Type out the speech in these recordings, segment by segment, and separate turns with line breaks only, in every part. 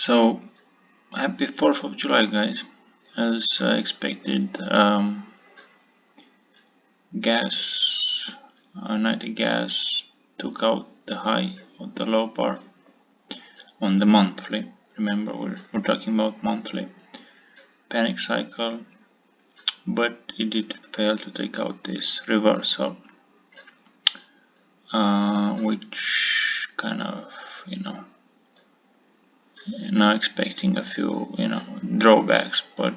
So happy 4th of July, guys. As expected, nitric gas took out the high of the low bar on the monthly. Remember, we're talking about monthly panic cycle, but it did fail to take out this reversal, which kind of, now expecting a few, drawbacks, but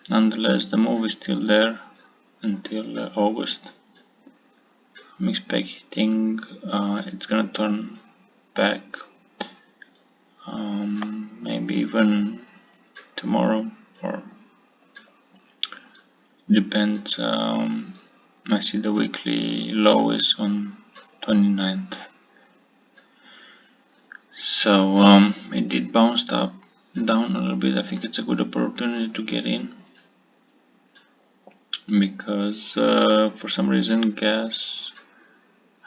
nonetheless, the move is still there until August. I'm expecting it's gonna turn back, maybe even tomorrow, or depends. I see the weekly low is on 29th. So it did bounce up down a little bit. I think it's a good opportunity to get in, because for some reason gas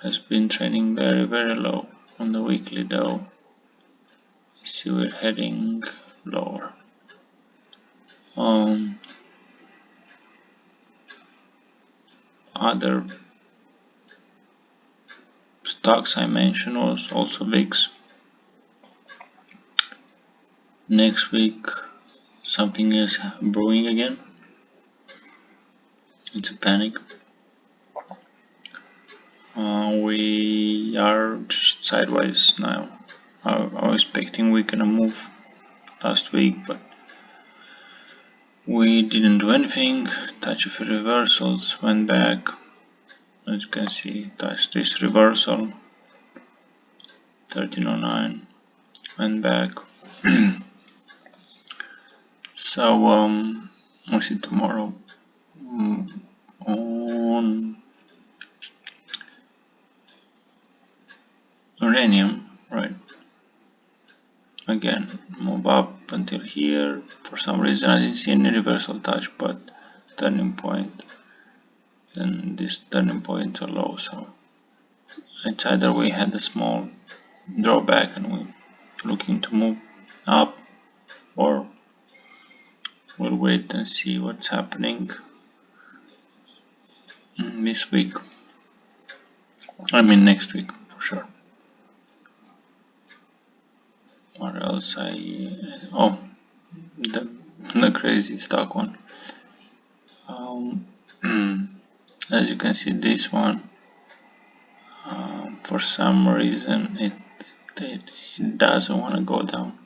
has been trending very low on the weekly, though. You see we're heading lower. Other stocks I mentioned was also VIX. Next week something is brewing again. It's a panic. We are just sideways now. I was expecting we're gonna move last week, but we didn't do anything. Touch of reversals, went back. As you can see, touched this reversal, 1309, went back. So we'll see tomorrow on uranium, right? Again, move up until here. For some reason I didn't see any reversal touch, but turning point. Then this turning point are low, so it's either we had a small drawback and we're looking to move up, or we'll wait and see what's happening this week. I mean next week for sure. What else oh, the crazy stock one. As you can see, this one, for some reason it doesn't want to go down.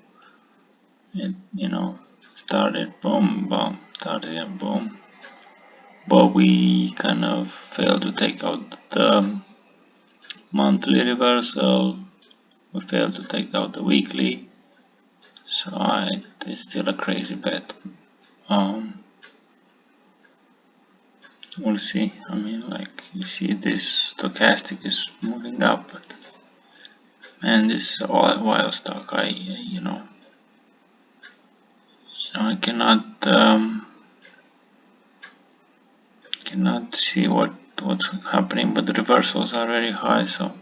It started boom, started and boom, but we kind of failed to take out the monthly reversal. We failed to take out the weekly, so it's still a crazy bet. We'll see. I mean, like, you see this stochastic is moving up, but man, this wild stock, I cannot see what's happening, but the reversals are very high, so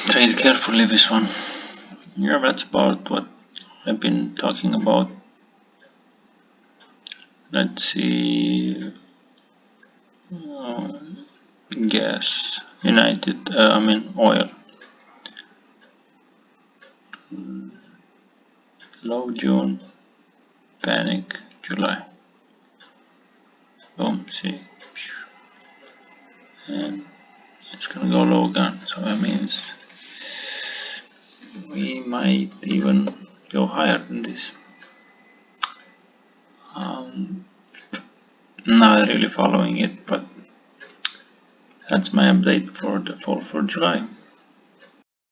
trade carefully this one. Yeah, that's about what I've been talking about. Let's see. Gas, United, oil. Low June, panic July. Boom, see. And it's gonna go low again, so that means we might even go higher than this. Not really following it, but that's my update for the 4th of July.